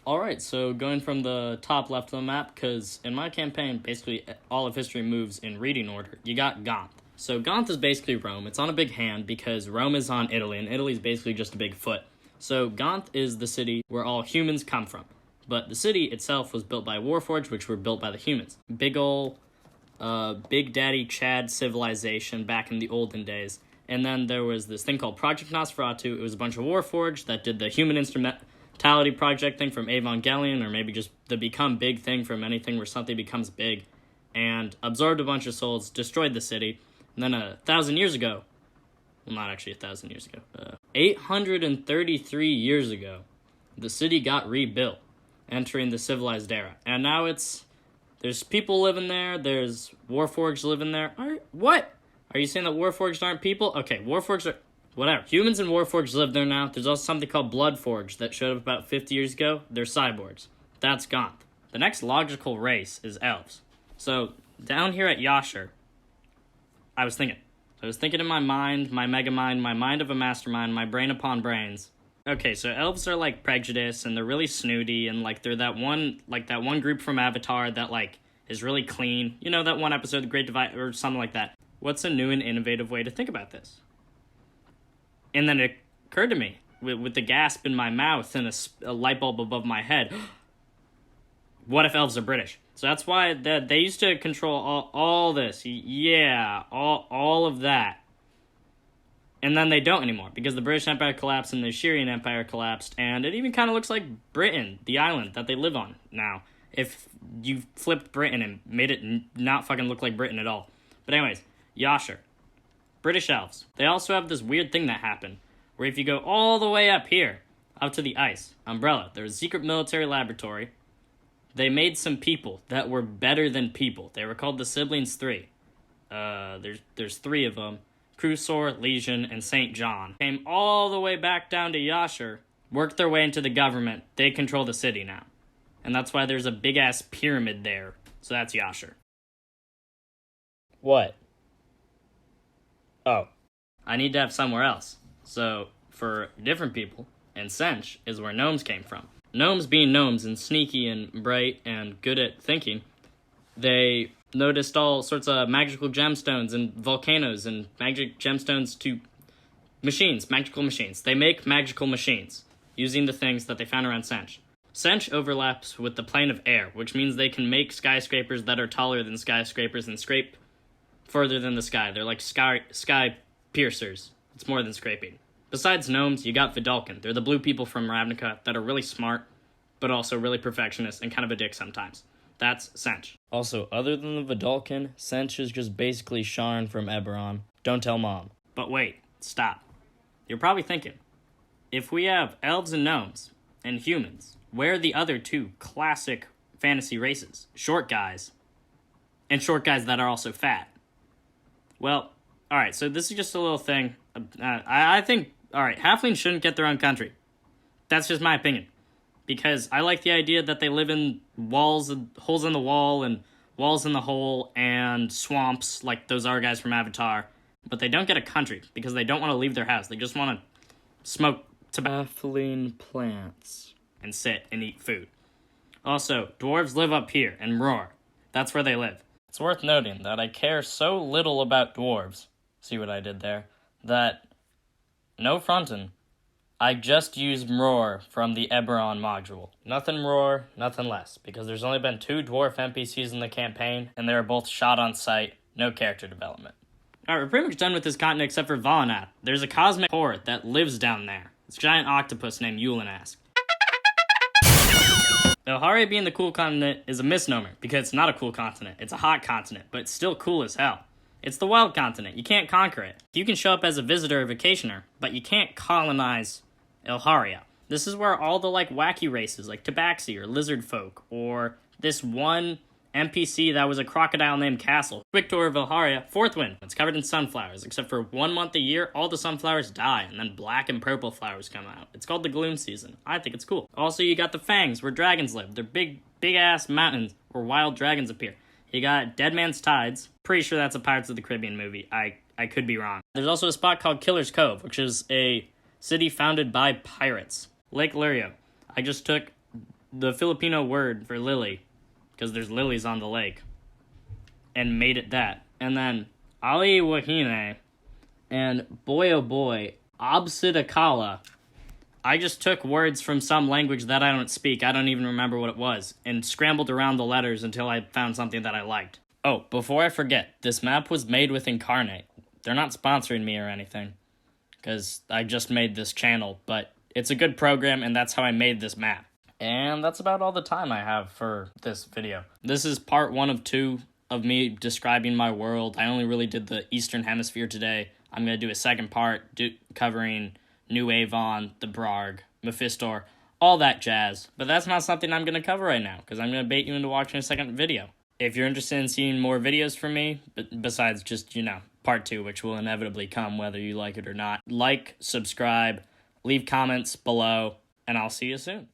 Alright, so going from the top left of the map, because in my campaign, basically all of history moves in reading order, you got Gaunt. So Gaunt is basically Rome. It's on a big hand because Rome is on Italy, and Italy is basically just a big foot. So Gaunt is the city where all humans come from. But the city itself was built by Warforged, which were built by the humans. Big ol' Big Daddy Chad civilization back in the olden days. And then there was this thing called Project Nosferatu. It was a bunch of Warforged that did the human instrumentality project thing from Evangelion, or maybe just the become big thing from anything where something becomes big, and absorbed a bunch of souls, destroyed the city. And then 1,000 years ago, well, not actually 1,000 years ago, 833 years ago, the city got rebuilt, entering the civilized era. And now there's people living there, there's Warforged living there. What? Are you saying that Warforged aren't people? Okay, Warforged are, whatever. Humans and Warforged live there now. There's also something called Bloodforged that showed up about 50 years ago. They're cyborgs. That's Gaunt. The next logical race is elves. So, down here at Yasher, I was thinking in my mind, my mega mind, my mind of a mastermind, my brain upon brains. Okay, so elves are like prejudiced, and they're really snooty, and like they're that one group from Avatar that like is really clean. You know that one episode, The Great Divide, or something like that. What's a new and innovative way to think about this? And then it occurred to me, with the gasp in my mouth and a light bulb above my head, what if elves are British? So that's why they used to control all this. Yeah, all of that. And then they don't anymore, because the British Empire collapsed and the Assyrian Empire collapsed, and it even kind of looks like Britain, the island that they live on now, if you flipped Britain and made it not fucking look like Britain at all. But anyways, Yasher. British elves. They also have this weird thing that happened, where if you go all the way up here, up to the ice, Umbrella, there's a secret military laboratory. They made some people that were better than people. They were called the Siblings 3. There's 3 of them. Crusor, Legion, and St. John. Came all the way back down to Yasher, worked their way into the government. They control the city now. And that's why there's a big-ass pyramid there. So that's Yasher. What? Oh. I need to have somewhere else. So, for different people, and Sench is where gnomes came from. Gnomes being gnomes and sneaky and bright and good at thinking, they noticed all sorts of magical gemstones and volcanoes and magic gemstones to machines, magical machines. They make magical machines using the things that they found around Sench. Sench overlaps with the plane of air, which means they can make skyscrapers that are taller than skyscrapers and scrape further than the sky. They're like sky piercers. It's more than scraping. Besides gnomes, you got Vidalcan. They're the blue people from Ravnica that are really smart, but also really perfectionist and kind of a dick sometimes. That's Sench. Also, other than the Vidalcan, Sench is just basically Sharn from Eberron. Don't tell Mom. But wait, stop. You're probably thinking, if we have elves and gnomes, and humans, where are the other 2 classic fantasy races? Short guys, and short guys that are also fat. Well, alright, so this is just a little thing. I think, alright, halflings shouldn't get their own country. That's just my opinion. Because I like the idea that they live in walls and holes in the wall and walls in the hole and swamps like those are guys from Avatar. But they don't get a country because they don't want to leave their house. They just want to smoke halfling plants and sit and eat food. Also, dwarves live up here and roar. That's where they live. It's worth noting that I care so little about dwarves, see what I did there, that, no frontin', I just used Roar from the Eberron module. Nothing Roar, nothing less, because there's only been 2 dwarf NPCs in the campaign, and they were both shot on sight, no character development. Alright, we're pretty much done with this continent except for Valanath. There's a cosmic horde that lives down there. It's a giant octopus named Yulinask. Elharia being the cool continent is a misnomer, because it's not a cool continent. It's a hot continent, but it's still cool as hell. It's the wild continent. You can't conquer it. You can show up as a visitor or vacationer, but you can't colonize Elharia. This is where all the wacky races like Tabaxi or lizard folk or this one NPC that was a crocodile named Castle. Quick tour of Elharia, 4th wind. It's covered in sunflowers, except for 1 month a year, all the sunflowers die, and then black and purple flowers come out. It's called the Gloom Season. I think it's cool. Also, you got the Fangs, where dragons live. They're big-ass mountains where wild dragons appear. You got Dead Man's Tides. Pretty sure that's a Pirates of the Caribbean movie. I could be wrong. There's also a spot called Killer's Cove, which is a city founded by pirates. Lake Lurio. I just took the Filipino word for lily, because there's lilies on the lake, and made it that. And then Ali Wahine and boy oh boy, Absidakala. I just took words from some language that I don't speak, I don't even remember what it was, and scrambled around the letters until I found something that I liked. Oh, before I forget, this map was made with Incarnate. They're not sponsoring me or anything, because I just made this channel, but it's a good program, and that's how I made this map. And that's about all the time I have for this video. This is part 1 of 2 of me describing my world. I only really did the Eastern Hemisphere today. I'm going to do a second part covering New Avon, the Brarg, Mephistor, all that jazz. But that's not something I'm going to cover right now, because I'm going to bait you into watching a second video. If you're interested in seeing more videos from me, besides just, part 2, which will inevitably come whether you like it or not, like, subscribe, leave comments below, and I'll see you soon.